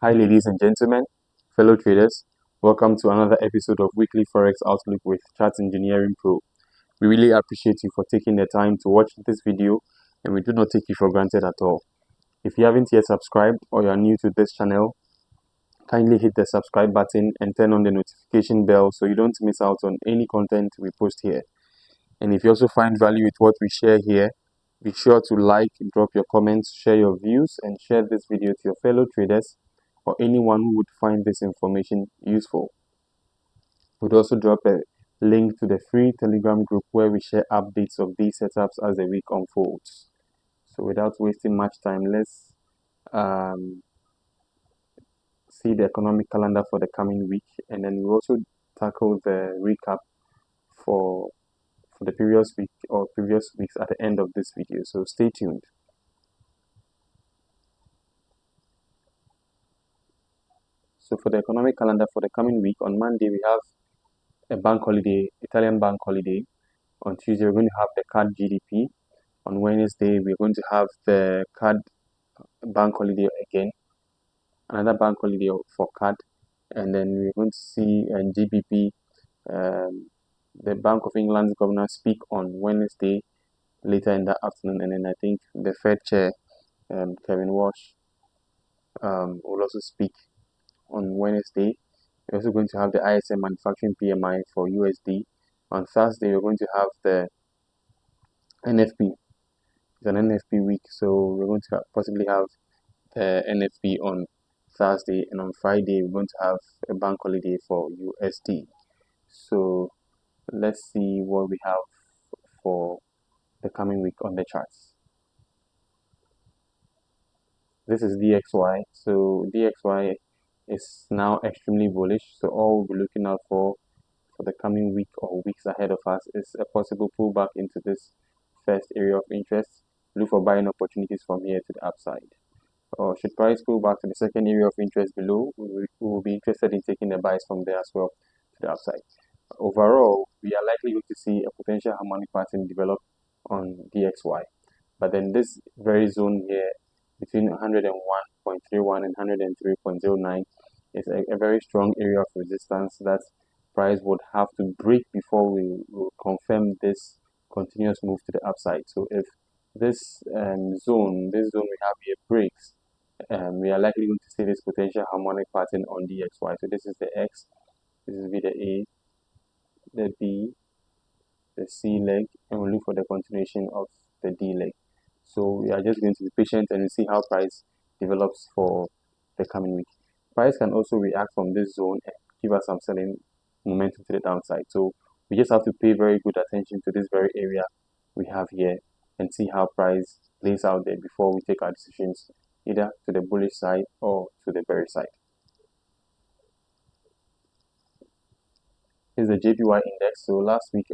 Hi ladies and gentlemen, fellow traders, welcome to another episode of Weekly Forex Outlook with Chart Engineering Pro. We really appreciate you for taking the time to watch this video, and we do not take you for granted at all. If you haven't yet subscribed or you are new to this channel, kindly hit the subscribe button and turn on the notification bell so you don't miss out on any content we post here. And if you also find value with what we share here, be sure to like, drop your comments, share your views, and share this video to your fellow traders or anyone who would find this information useful. We'd also drop a link to the free Telegram group where we share updates of these setups as the week unfolds. So without wasting much time, let's see the economic calendar for the coming week, and then we'll also tackle the recap for the previous week or previous weeks at the end of this video. So stay tuned. So for the economic calendar for the coming week, on Monday we have a bank holiday, Italian bank holiday. On Tuesday we're going to have the CADJPY. On Wednesday we're going to have the CAD bank holiday again, another bank holiday for CAD, and then we're going to see GBP, the Bank of England's governor, speak on Wednesday later in the afternoon, and then I think the Fed chair, Kevin Walsh, will also speak on Wednesday. We're also going to have the ISM manufacturing PMI for USD. On Thursday, we're going to have the NFP. It's an NFP week, so we're going to possibly have the NFP on Thursday, and on Friday, we're going to have a bank holiday for USD. So let's see what we have for the coming week on the charts. This is DXY. So DXY is now extremely bullish. So all we'll be looking out for the coming week or weeks ahead of us is a possible pullback into this first area of interest. Look for buying opportunities from here to the upside. Or should price pull back to the second area of interest below, we will be interested in taking the buys from there as well to the upside. Overall, we are likely going to see a potential harmonic pattern develop on DXY. But then this very zone here between 101.31 and 103.09 is a very strong area of resistance that price would have to break before we will confirm this continuous move to the upside. So if this zone we have here breaks, we are likely going to see this potential harmonic pattern on DXY. So this is the X, this is the A, the B, the C leg, and we'll look for the continuation of the D leg. So we are just going to be patient and see how price develops for the coming week. Price can also react from this zone and give us some selling momentum to the downside. So we just have to pay very good attention to this very area we have here and see how price plays out there before we take our decisions either to the bullish side or to the bearish side. Here's the JPY index. So last week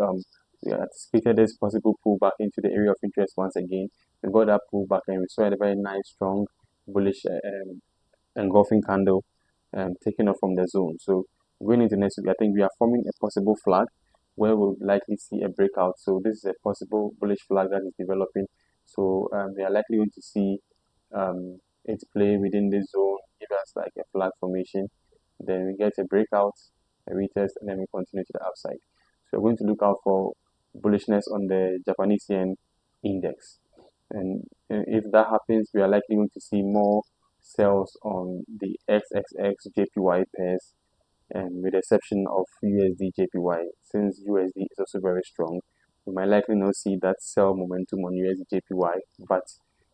we anticipated this possible pullback into the area of interest once again. We got that pullback and we saw a very nice strong bullish engulfing candle taking off from the zone. So going into next week, I think we are forming a possible flag where we'll likely see a breakout. So this is a possible bullish flag that is developing. So we are likely going to see it play within this zone, give us like a flag formation. Then we get a breakout, a retest, and then we continue to the upside. So we're going to look out for bullishness on the Japanese yen index. And if that happens, we are likely going to see more sells on the XXXJPY pairs, and with the exception of USDJPY, since USD is also very strong, we might likely not see that sell momentum on USDJPY, but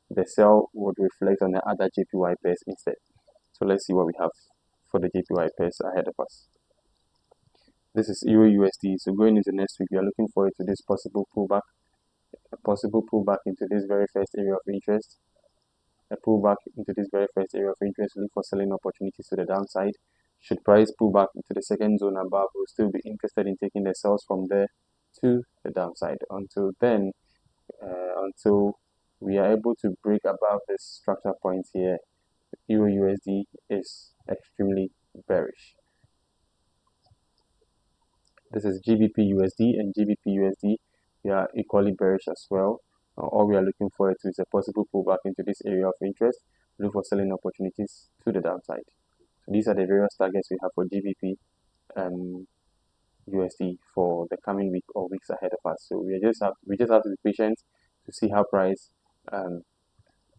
the sell would reflect on the other JPY pairs instead. So let's see what we have for the JPY pairs ahead of us. This is EURUSD. So going into next week, we are looking forward to this possible pullback, a possible pullback into this very first area of interest. A pullback into this very first area of interest, look for selling opportunities to the downside. Should price pull back into the second zone above, we'll still be interested in taking the sells from there to the downside. Until then, until we are able to break above this structure point here, EURUSD is extremely bearish. This is GBPUSD and GBPUSD. We are equally bearish as well. All we are looking forward to is a possible pullback into this area of interest. Look for selling opportunities to the downside. So these are the various targets we have for GBP USD for the coming week or weeks ahead of us. So we just have to be patient to see how price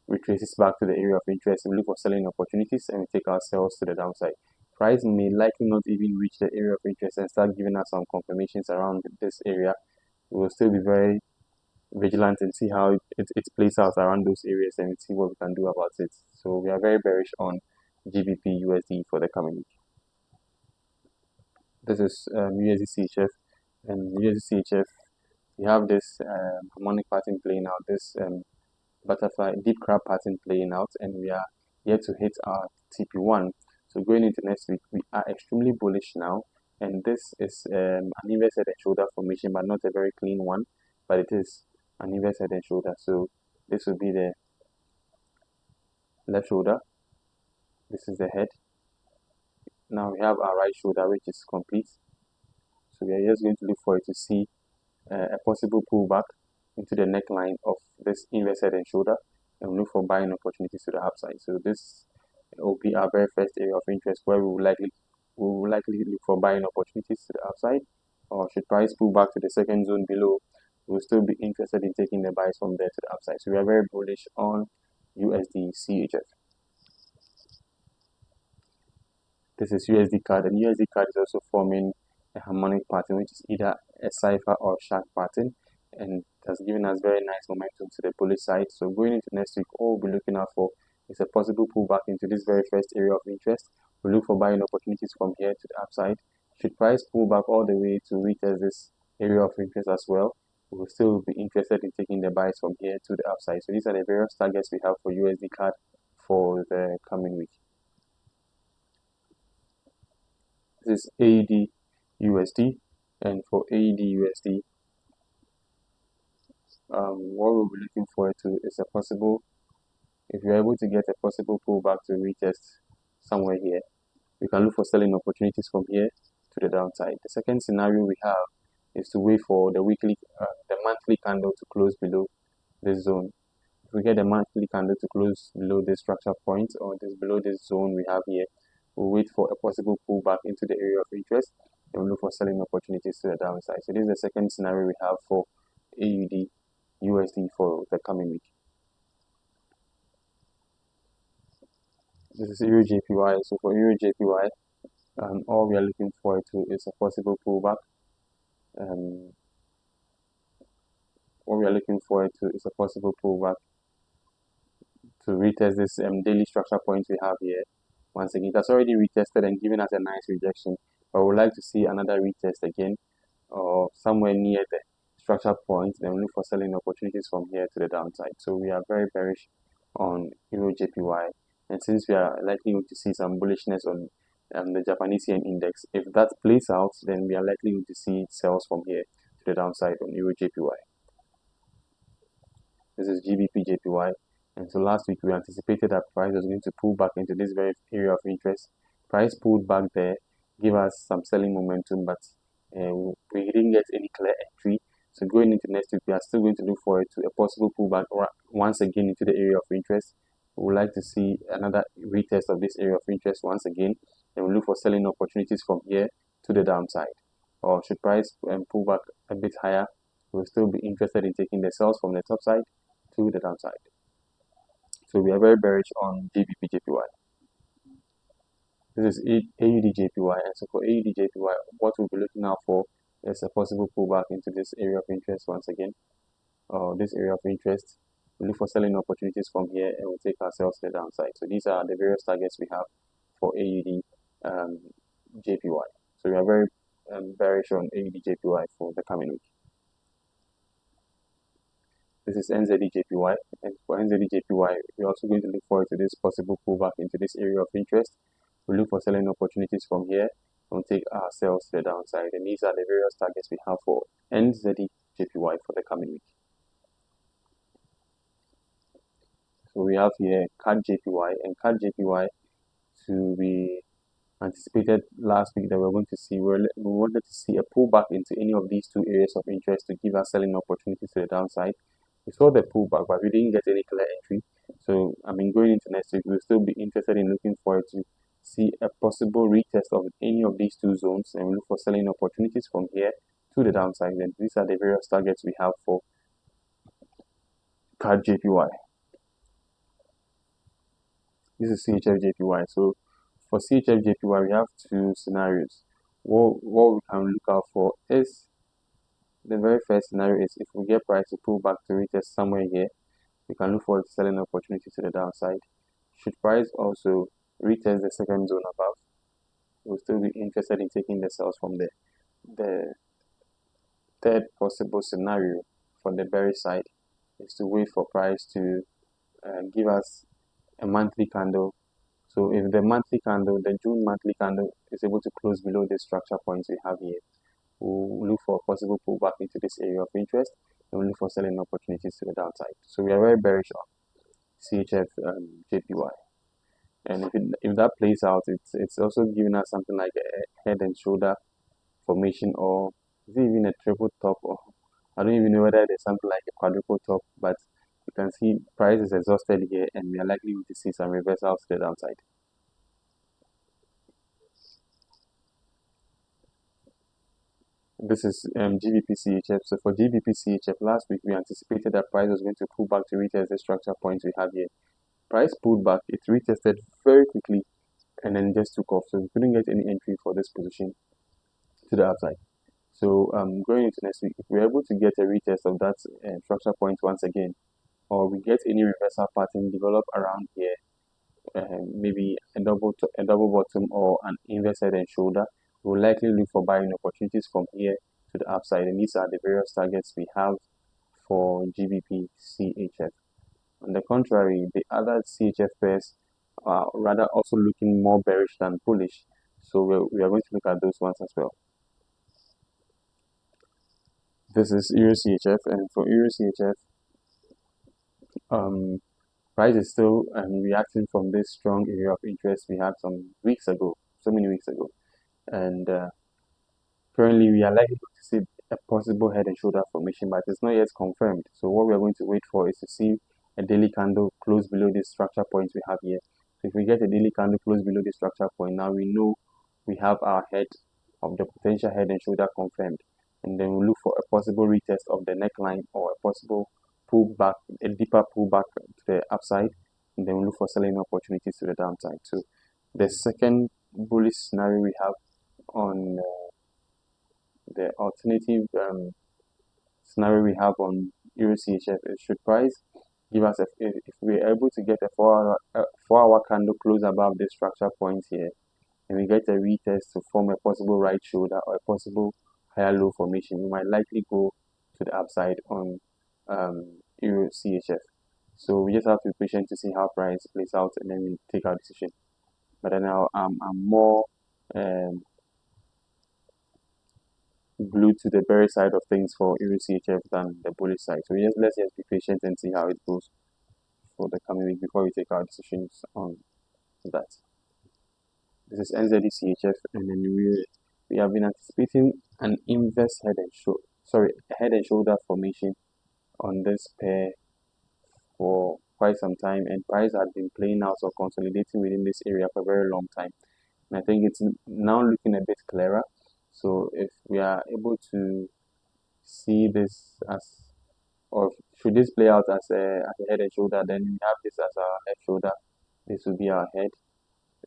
retraces back to the area of interest. We look for selling opportunities and we take our sales to the downside. Price may likely not even reach the area of interest and start giving us some confirmations around this area. We will still be very vigilant and see how it plays out around those areas and see what we can do about it. So we are very bearish on GBP USD for the coming week. This is USDCHF, and USDCHF, we have this harmonic pattern playing out, this butterfly deep crab pattern playing out, and we are yet to hit our TP1. So going into next week, we are extremely bullish now, and this is an inverse head and shoulder formation, but not a very clean one, but it is an inverse head and shoulder. So this will be the left shoulder, this is the head. Now we have our right shoulder, which is complete. So we are just going to look for it to see a possible pullback into the neckline of this inverse head and shoulder, and look for buying opportunities to the upside. So this will be our very first area of interest where we will likely look for buying opportunities to the upside. Or should price pull back to the second zone below, we'll still be interested in taking the buys from there to the upside. So we are very bullish on USDCHF. This is USDCAD, and USDCAD is also forming a harmonic pattern, which is either a cipher or shark pattern, and has given us very nice momentum to the bullish side. So going into next week, all we'll be looking out for is a possible pullback into this very first area of interest. We'll look for buying opportunities from here to the upside. Should price pull back all the way to retest this area of interest as well, we will still be interested in taking the buys from here to the upside. So these are the various targets we have for USDCAD for the coming week. This is AUDUSD, and for AUDUSD, what we'll be looking forward to is a possible, if you're able to get a possible pullback to retest somewhere here, we can look for selling opportunities from here to the downside. The second scenario we have is to wait for the monthly candle to close below this zone. If we get the monthly candle to close below this structure point or below this zone we have here, we'll wait for a possible pullback into the area of interest and we'll look for selling opportunities to the downside. So this is the second scenario we have for AUDUSD for the coming week. This is EURJPY. So for EURJPY, all we are looking forward to is a possible pullback. What we are looking forward to is a possible pullback to retest this daily structure point we have here. Once again, it has already retested and given us a nice rejection, but we would like to see another retest again or somewhere near the structure point. Then we look for selling opportunities from here to the downside. So we are very bearish on EURJPY, and since we are likely to see some bullishness on the Japanese yen index, if that plays out, then we are likely to see sales from here to the downside on EURJPY. This is GBPJPY. And so last week we anticipated that price was going to pull back into this very area of interest. Price pulled back there, give us some selling momentum, but we didn't get any clear entry. So going into next week, we are still going to look forward to a possible pullback or once again into the area of interest. We would like to see another retest of this area of interest once again, and we look for selling opportunities from here to the downside. Or should price pull back a bit higher, we'll still be interested in taking the sales from the top side to the downside. So we are very bearish on GBPJPY. This is AUDJPY, and so for AUDJPY, what we'll be looking out for is a possible pullback into this area of interest once again. This area of interest, we look for selling opportunities from here and we'll take ourselves to the downside. So these are the various targets we have for AUDJPY. So we are very bearish on AUDJPY for the coming week. This is NZDJPY, and for NZDJPY, we're also going to look forward to this possible pullback into this area of interest. We'll look for selling opportunities from here and take our sales to the downside. And these are the various targets we have for NZDJPY for the coming week. So we have here CADJPY, and CADJPY, to be anticipated last week that we wanted to see a pullback into any of these two areas of interest to give us selling opportunities to the downside. We saw the pullback, but we didn't get any clear entry. So, going into next week, we'll still be interested in looking forward to see a possible retest of any of these two zones, and we look for selling opportunities from here to the downside. Then these are the various targets we have for CADJPY. This is CHFJPY. So for CHFJPY, we have two scenarios. What we can look out for is, the very first scenario is if we get price to pull back to retest somewhere here, we can look for selling opportunity to the downside. Should price also retest the second zone above, we'll still be interested in taking the sales from there. The third possible scenario for the bearish side is to wait for price to give us a monthly candle. So if the monthly candle, the June monthly candle, is able to close below the structure points we have here, we'll look for a possible pullback into this area of interest, and we'll look for selling opportunities to the downside. So we are very bearish on CHFJPY. And if that plays out, it's also giving us something like a head and shoulder formation, or is it even a triple top, or I don't even know whether there's something like a quadruple top, but you can see price is exhausted here, and we are likely to see some reversals to the downside. This is GBPCHF. So for GBPCHF, last week we anticipated that price was going to pull back to retest the structure points we have here. Price pulled back, it retested very quickly, and then just took off. So we couldn't get any entry for this position to the upside. So going into next week, if we're able to get a retest of that structure point once again, or we get any reversal pattern develop around here, maybe a double bottom or an inverse head and shoulder, we'll likely look for buying opportunities from here to the upside. And these are the various targets we have for GBPCHF. On the contrary, the other CHF pairs are rather also looking more bearish than bullish. So we are going to look at those ones as well. This is EURCHF, and for EURCHF, price is still reacting from this strong area of interest we had so many weeks ago. And currently we are likely to see a possible head and shoulder formation, but it's not yet confirmed. So what we are going to wait for is to see a daily candle close below this structure points we have here. So if we get a daily candle close below the structure point, now we know we have our head of the potential head and shoulder confirmed, and then we'll look for a possible retest of the neckline or a possible pullback, a deeper pullback to the upside, and then we'll look for selling opportunities to the downside. So the second bullish scenario we have on the alternative scenario we have on EURCHF is, should price give us if we're able to get a 4-hour candle close above the structure point here, and we get a retest to form a possible right shoulder or a possible higher low formation, we might likely go to the upside on EURCHF. So we just have to be patient to see how price plays out, and then we take our decision. But then I'm more glued to the bearish side of things for EURCHF than the bullish side. So let's just be patient and see how it goes for the coming week before we take our decisions on that. This is NZDCHF, and then we have been anticipating an inverse head and shoulder formation on this pair for quite some time, and price had been playing out or consolidating within this area for a very long time, and I think it's now looking a bit clearer. So if we are able to see this as, or should this play out as a head and shoulder, then we have this as our head shoulder, this will be our head,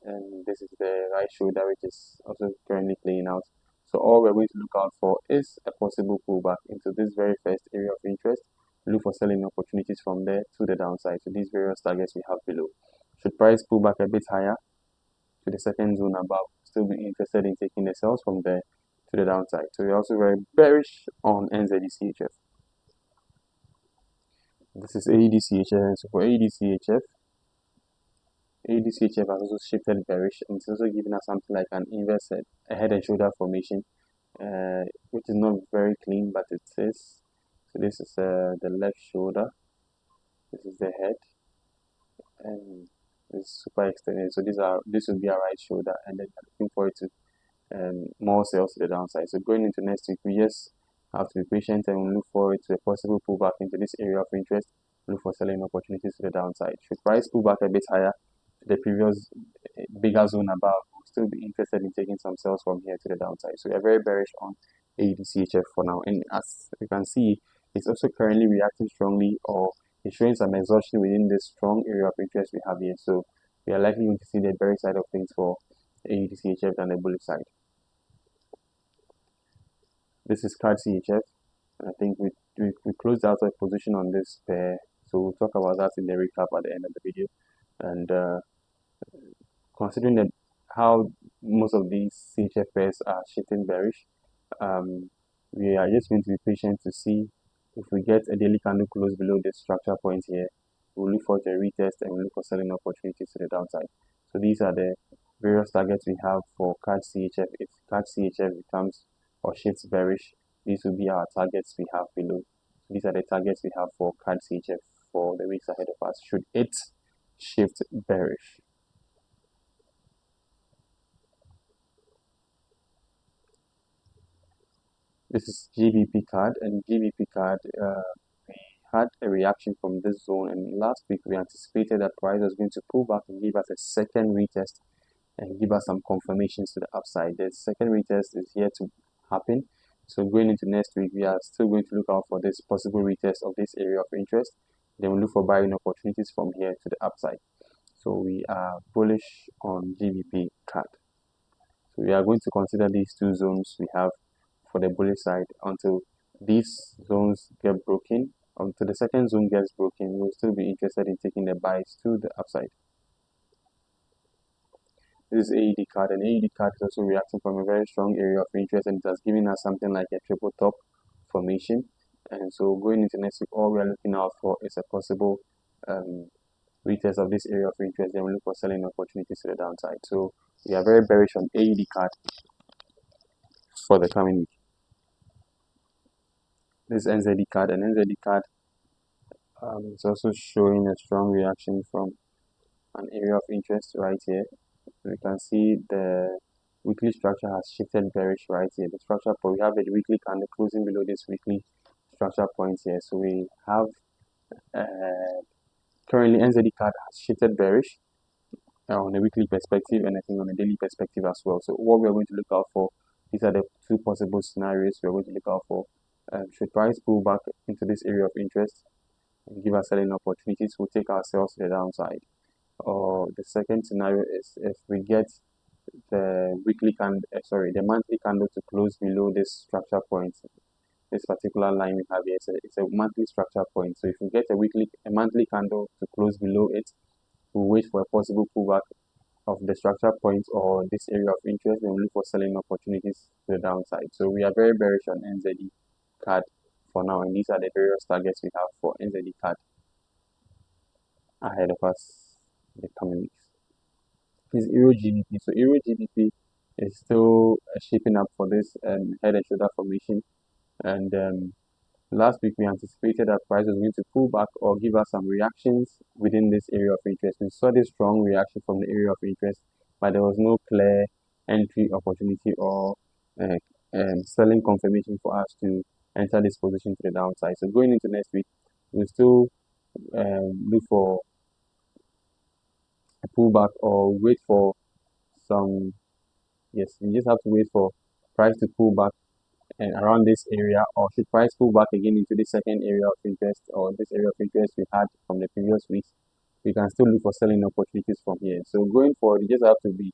and this is the right shoulder, which is also currently playing out. So all we're going to look out for is a possible pullback into this very first area of interest. Look for selling opportunities from there to the downside. So these various targets we have below. Should price pull back a bit higher to the second zone above, still be interested in taking the sales from there to the downside. So we're also very bearish on NZDCHF. This is AUDCHF. So for AUDCHF has also shifted bearish, and it's also giving us something like an inverse head and shoulder formation, which is not very clean, but it is. So this is the left shoulder, this is the head, and it's super extended. So this will be our right shoulder, and then looking forward to more sales to the downside. So going into next week, we just have to be patient and we'll look forward to a possible pullback into this area of interest. Look for selling opportunities to the downside. Should price pull back a bit higher the previous bigger zone above, we'll still be interested in taking some sales from here to the downside. So we are very bearish on AUDCHF for now, and as you can see, it's also currently reacting strongly, or it's showing some exhaustion within this strong area of interest we have here. So we are likely going to see the bearish side of things for AUDCHF than the bullish side. This is CADCHF. I think we closed out a position on this pair, so we'll talk about that in the recap at the end of the video. And considering that how most of these CHF pairs are shifting bearish, we are just going to be patient to see if we get a daily candle close below this structure point here. We'll look for a retest and we'll look for selling opportunities to the downside. So these are the various targets we have for CADCHF. If CADCHF becomes or shifts bearish, these will be our targets we have below. So these are the targets we have for CADCHF for the weeks ahead of us, should it shift bearish. This is GBPCAD, and GBPCAD, we had a reaction from this zone, and last week we anticipated that price was going to pull back and give us a second retest and give us some confirmations to the upside. The second retest is here to happen. So going into next week, we are still going to look out for this possible retest of this area of interest. Then we'll look for buying opportunities from here to the upside. So we are bullish on GBPCAD. So we are going to consider these two zones we have for the bullish side until these zones get broken. Until the second zone gets broken, we'll still be interested in taking the buys to the upside. This is AUDCAD, and AUDCAD is also reacting from a very strong area of interest, and it has given us something like a triple top formation. And so going into next week, all we are looking out for is a possible retest of this area of interest. Then we look for selling opportunities to the downside. So we are very bearish on AUDCAD for the coming week. This is NZDCAD, and NZDCAD is also showing a strong reaction from an area of interest right here. We can see the weekly structure has shifted bearish right here. The structure point, we have a weekly candle closing below this weekly structure point here. So we have currently NZDCAD has shifted bearish on a weekly perspective, and I think on a daily perspective as well. So what we are going to look out for, these are the two possible scenarios we are going to look out for. Should price pull back into this area of interest and give us selling opportunities, we'll take ourselves to the downside. Or the second scenario is if we get the the monthly candle to close below this structure point. This particular line we have here, it's a monthly structure point. So if we get a monthly candle to close below it, we'll wait for a possible pullback of the structure point or this area of interest, then we'll look for selling opportunities to the downside. So we are very bearish on NZDCAD for now, and these are the various targets we have for NZDCAD ahead of us in the coming weeks. This is EURGBP. So EURGBP is still shaping up for this head and shoulder formation, and last week we anticipated that price was going to pull back or give us some reactions within this area of interest. We saw this strong reaction from the area of interest, but there was no clear entry opportunity or selling confirmation for us to enter this position to the downside. So going into next week, we'll still look for a pullback or wait for some, yes, we just have to wait for price to pull back and around this area, or should price pull back again into the second area of interest or this area of interest we had from the previous weeks, we can still look for selling opportunities from here. So going forward, you just have to be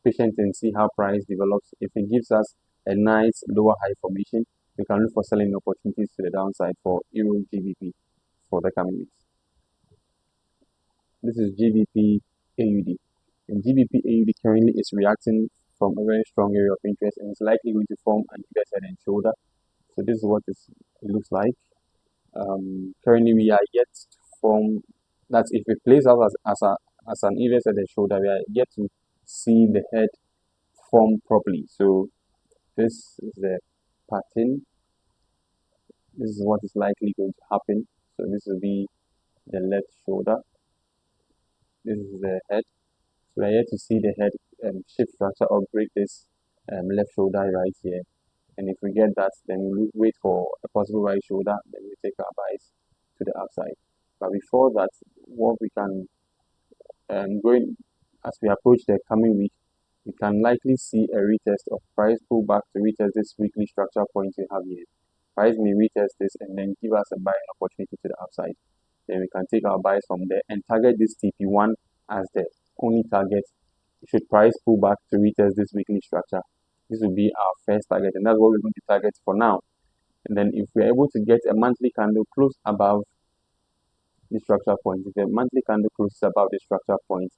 patient and see how price develops. If it gives us a nice lower high formation, we can look for selling opportunities to the downside for EURGBP for the coming weeks. This is GBPAUD, and GBPAUD currently is reacting from a very strong area of interest, and it's likely going to form an US head and shoulder. So this is what it looks like. Currently we are yet to form, that's if it plays out as an US head and shoulder, we are yet to see the head form properly. So this is the pattern. This is what is likely going to happen. So this will be the left shoulder. This is the head. So we are yet to see the head shift structure or break this left shoulder right here. And if we get that, then we'll wait for a possible right shoulder, then we take our buys to the upside. But before that, what we can as we approach the coming week, we can likely see a retest of price pullback to retest this weekly structure point we have here. Price may retest this and then give us a buying opportunity to the upside. Then we can take our buys from there and target this TP1 as the only target. Should price pull back to retest this weekly structure, this will be our first target, and that's what we're going to target for now. And then if we're able to get a monthly candle close above the structure point, if a monthly candle closes above the structure point,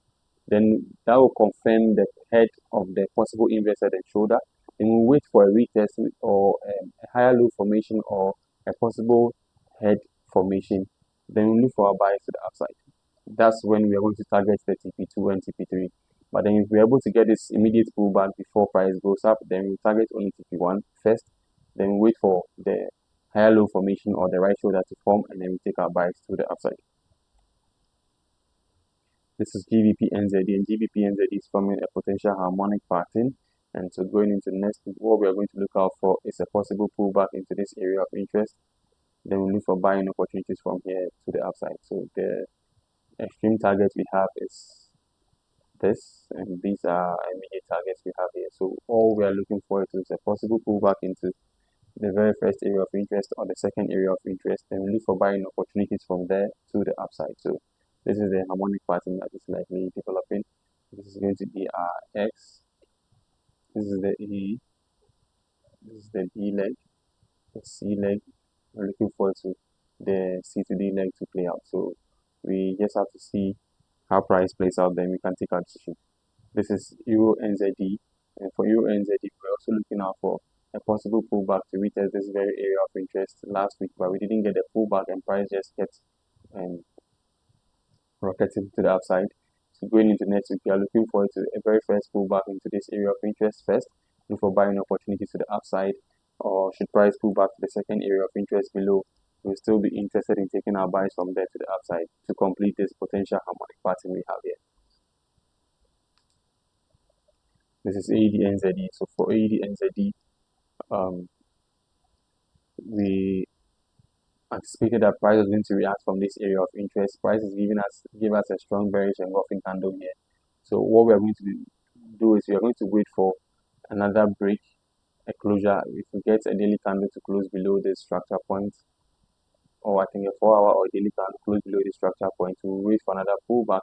then that will confirm the head of the possible inverse head and shoulder. Then we'll wait for a retest or a higher low formation or a possible head formation. Then we'll look for our buys to the upside. That's when we are going to target the TP2 and TP3. But then if we're able to get this immediate pullback before price goes up, then we target only TP1 first. Then we wait for the higher low formation or the right shoulder to form, and then we take our buys to the upside. This is GBPNZD, and GBPNZD is forming a potential harmonic pattern. And so going into next week, what we are going to look out for is a possible pullback into this area of interest. Then we look for buying opportunities from here to the upside. So the extreme target we have is this, and these are immediate targets we have here. So all we are looking for is a possible pullback into the very first area of interest or the second area of interest. Then we look for buying opportunities from there to the upside. So this is the harmonic pattern that is likely developing. This is going to be our X. This is the E. This is the D leg, the C leg. We're looking forward to the C to D leg to play out. So we just have to see how price plays out, then we can take our decision. This is EURNZD, and for EURNZD, we're also looking out for a possible pullback to retest this very area of interest last week, but we didn't get a pullback and price just kept rocketing to the upside. So going into next week, we are looking forward to a very first pullback into this area of interest first, look for buying opportunities to the upside, or should price pull back to the second area of interest below, we'll still be interested in taking our buys from there to the upside to complete this potential harmonic pattern we have here. This is AUDNZD. So for AUDNZD, we anticipated that price was going to react from this area of interest. Price is give us a strong bearish engulfing candle here. So what we are going to do is we are going to wait for another break, a closure. If we get a daily candle to close below this structure point, or I think a 4-hour or daily candle close below the structure point, we'll wait for another pullback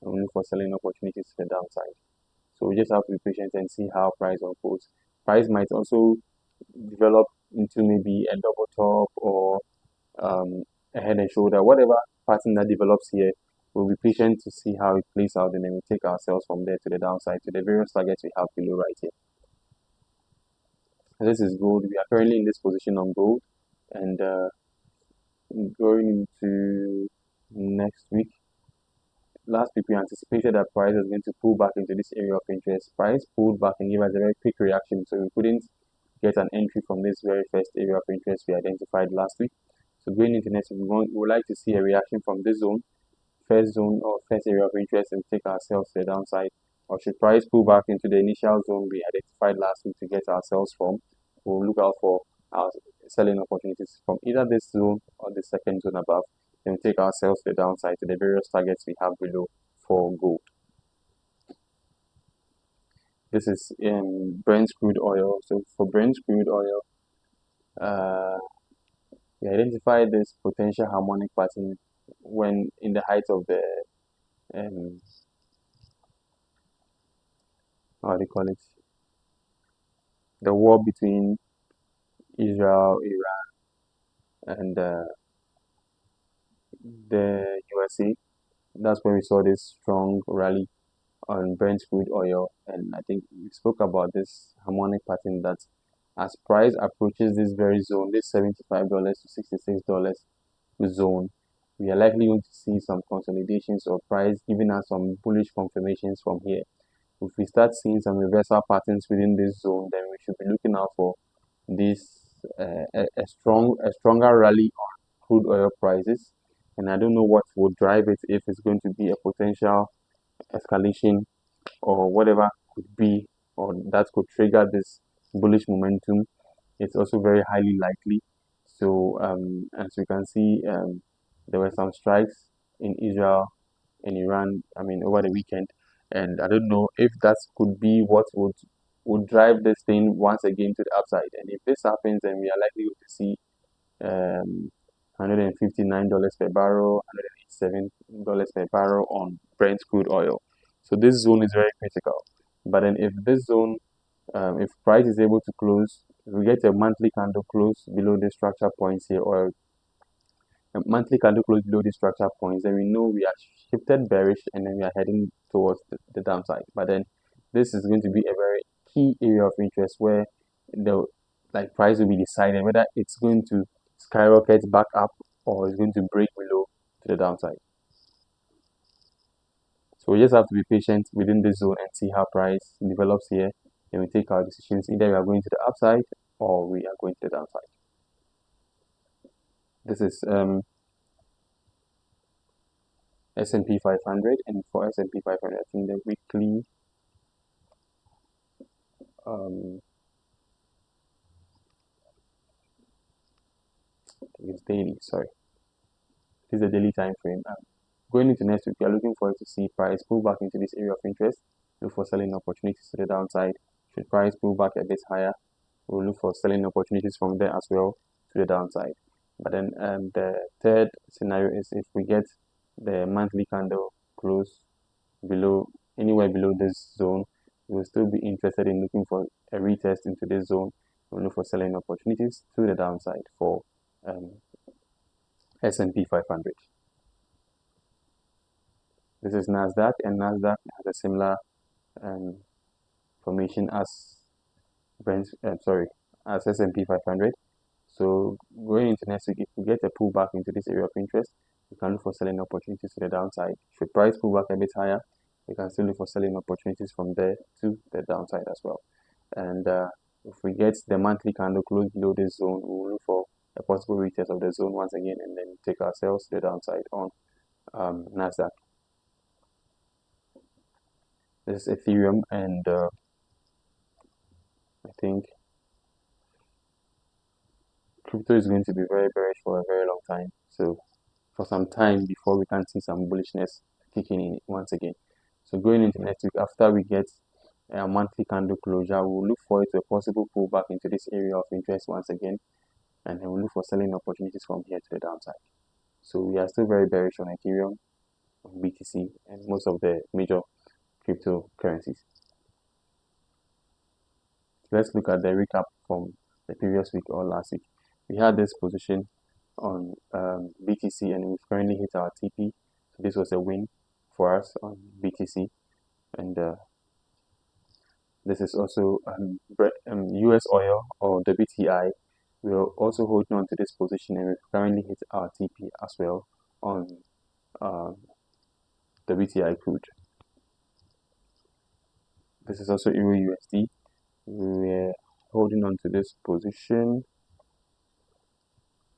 and look for selling opportunities to the downside. So we just have to be patient and see how price unfolds. Price might also develop into maybe a double top or a head and shoulder, whatever pattern that develops here. We'll be patient to see how it plays out, and then we take ourselves from there to the downside to the various targets we have below right here. This is gold. We are currently in this position on gold, and going into next week. Last week we anticipated that price was going to pull back into this area of interest. Price pulled back and gave us a very quick reaction, so we couldn't get an entry from this very first area of interest we identified last week. So going into next week, we would like to see a reaction from this zone or first area of interest, and take ourselves to the downside. Or should price pull back into the initial zone we identified last week to get ourselves from, we'll look out for our selling opportunities from either this zone or the second zone above, and take ourselves to the downside to the various targets we have below for gold. This is Brent crude oil. So for Brent crude oil, we identified this potential harmonic pattern when in the height of the how do you call it, the war between Israel, Iran, and the USA. That's when we saw this strong rally on Brent crude oil, and I think we spoke about this harmonic pattern that as price approaches this very zone, this $75 to $66 zone, we are likely going to see some consolidations of price, giving us some bullish confirmations from here. If we start seeing some reversal patterns within this zone, then we should be looking out for this a stronger rally on crude oil prices. And I don't know what will drive it, if it's going to be a potential escalation or whatever could be, or that could trigger this bullish momentum. It's also very highly likely. So as you can see, there were some strikes in Israel and Iran, over the weekend, and I don't know if that could be what would drive this thing once again to the upside. And if this happens, then we are likely to see $159 per barrel, $187 per barrel on Brent crude oil. So this zone is very critical. But then if this zone, if price is able to close, if we get a monthly candle close below the structure points here, or a monthly candle close below the structure points, then we know we are shifted bearish and then we are heading towards the downside. But then this is going to be a very key area of interest where the price will be decided whether it's going to skyrocket back up or it's going to break below to the downside. So we just have to be patient within this zone and see how price develops here, and we take our decisions. Either we are going to the upside or we are going to the downside. This is S&P 500, and for S&P 500, I think the weekly it's daily, sorry. This is a daily time frame. Going into next week, we are looking forward to see price pull back into this area of interest, look for selling opportunities to the downside. Should price pull back a bit higher, we'll look for selling opportunities from there as well to the downside. But then the third scenario is if we get the monthly candle close below, anywhere below this zone, we'll still be interested in looking for a retest into this zone. We'll look for selling opportunities to the downside for S&P 500. This is NASDAQ, and NASDAQ has a similar formation as as S&P 500. So going into next week, if we get a pullback into this area of interest, we can look for selling opportunities to the downside. Should price pull back a bit higher, we can still look for selling opportunities from there to the downside as well. And if we get the monthly candle close below this zone, we will look for a possible retest of the zone once again, and then take ourselves to the downside on NASDAQ. This is Ethereum, and I think crypto is going to be very bearish for a very long time. So for some time before we can see some bullishness kicking in once again. So going into next week, after we get a monthly candle closure, we'll look forward to a possible pullback into this area of interest once again, and then we'll look for selling opportunities from here to the downside. So we are still very bearish on Ethereum, on BTC, and most of the major cryptocurrencies. Let's look at the recap from the previous week or last week. We had this position on BTC, and we've currently hit our TP. So this was a win for us on BTC, and this is also US oil or WTI. We are also holding on to this position, and we've currently hit our TP as well on WTI crude. This is also EURUSD. We're holding on to this position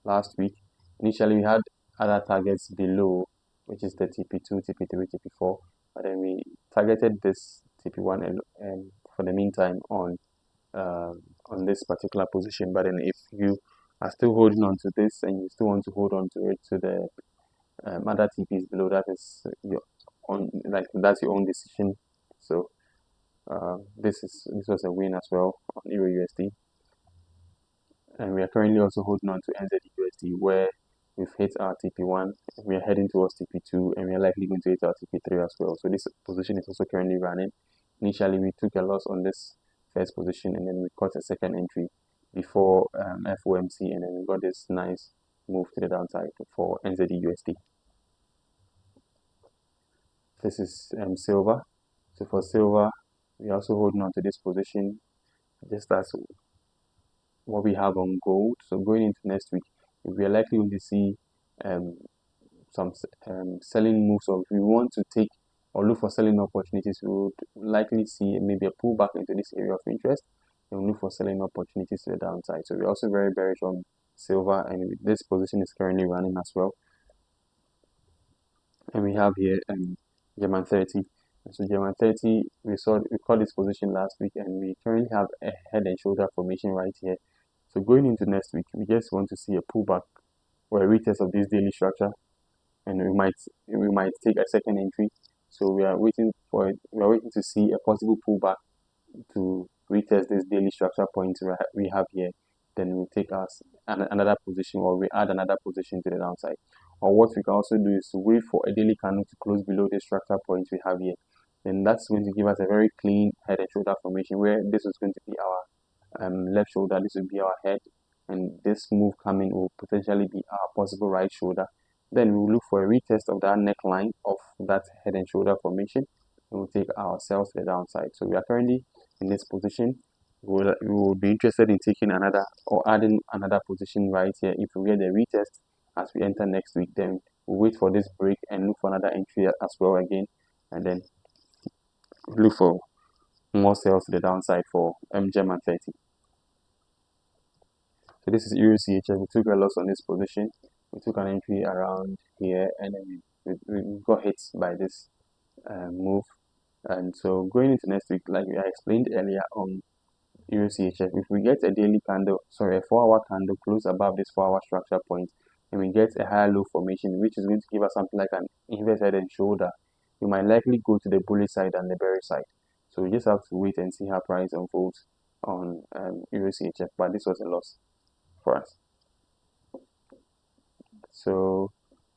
last week. Initially, we had other targets below, which is the TP2, TP3, TP4, but then we targeted this TP1 and for the meantime on this particular position. But then if you are still holding on to this and you still want to hold on to it to the other TPs below, that is your own, that's your own decision. So this was a win as well on EURUSD, and we are currently also holding on to NZDJPY, where we've hit our TP1, we are heading towards TP2, and we are likely going to hit our TP3 as well. So this position is also currently running. Initially, we took a loss on this first position, and then we caught a second entry before FOMC, and then we got this nice move to the downside for NZDUSD. This is silver. So for silver, we're also holding on to this position, just as what we have on gold. So going into next week, if we are likely going to see some selling moves, or if we want to take or look for selling opportunities, we would likely see maybe a pullback into this area of interest, and look for selling opportunities to the downside. So we're also very bearish on silver, and this position is currently running as well. And we have here German 30. So German 30, we caught this position last week, and we currently have a head and shoulder formation right here. So going into next week, we just want to see a pullback or a retest of this daily structure, and we might take a second entry. So we are waiting to see a possible pullback to retest this daily structure point we have here. Then we take us another position, or we add another position to the downside. Or what we can also do is to wait for a daily candle to close below the structure point we have here. Then that's going to give us a very clean head and shoulder formation, where this is going to be our left shoulder, this will be our head, and this move coming will potentially be our possible right shoulder. Then we will look for a retest of that neckline of that head and shoulder formation, and we'll take ourselves to the downside. So we are currently in this position. We will be interested in taking another or adding another position right here. If we get the retest as we enter next week, then we'll wait for this break and look for another entry as well again, and then look for more sales to the downside for German 30. So this is EURCHF. We took a loss on this position. We took an entry around here, and then we got hit by this move. And so going into next week, like I explained earlier on EURCHF, if we get a daily candle, sorry, a 4-hour candle close above this 4-hour structure point, and we get a higher low formation, which is going to give us something like an inverse head and shoulder, we might likely go to the bullish side and the bearish side. So we just have to wait and see how price unfolds on EURCHF. But this was a loss for us. So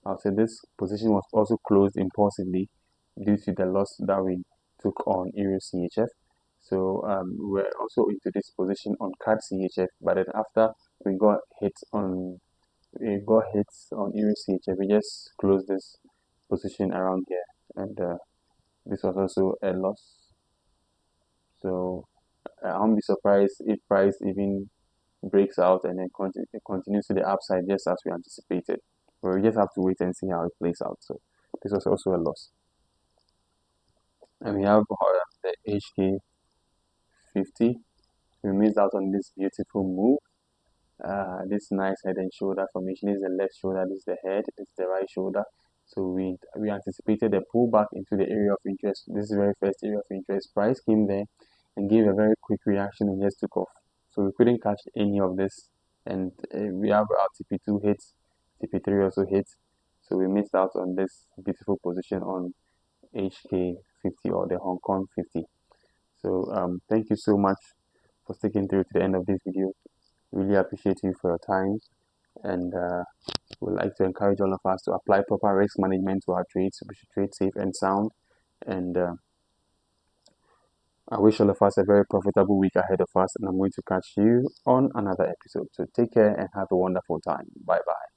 I'll say this position was also closed impulsively due to the loss that we took on EURCHF. So we're also into this position on CADCHF, but then after we got hits on EURCHF, we just closed this position around here, and this was also a loss. So I won't be surprised if price even breaks out and then continues to the upside just as we anticipated. But we just have to wait and see how it plays out. So this was also a loss. And we have the HK50. We missed out on this beautiful move. This nice head and shoulder formation. This is the left shoulder, this is the head, this is the right shoulder. So we anticipated a pullback into the area of interest. This is the very first area of interest. Price came there and gave a very quick reaction and just took off. So we couldn't catch any of this, and we have our TP2 hits, TP3 also hits. So we missed out on this beautiful position on HK50 or the Hong Kong 50. So thank you so much for sticking through to the end of this video. Really appreciate you for your time, and we'd like to encourage all of us to apply proper risk management to our trades. We should trade safe and sound, and I wish all of us a very profitable week ahead of us, and I'm going to catch you on another episode. So take care and have a wonderful time. Bye bye.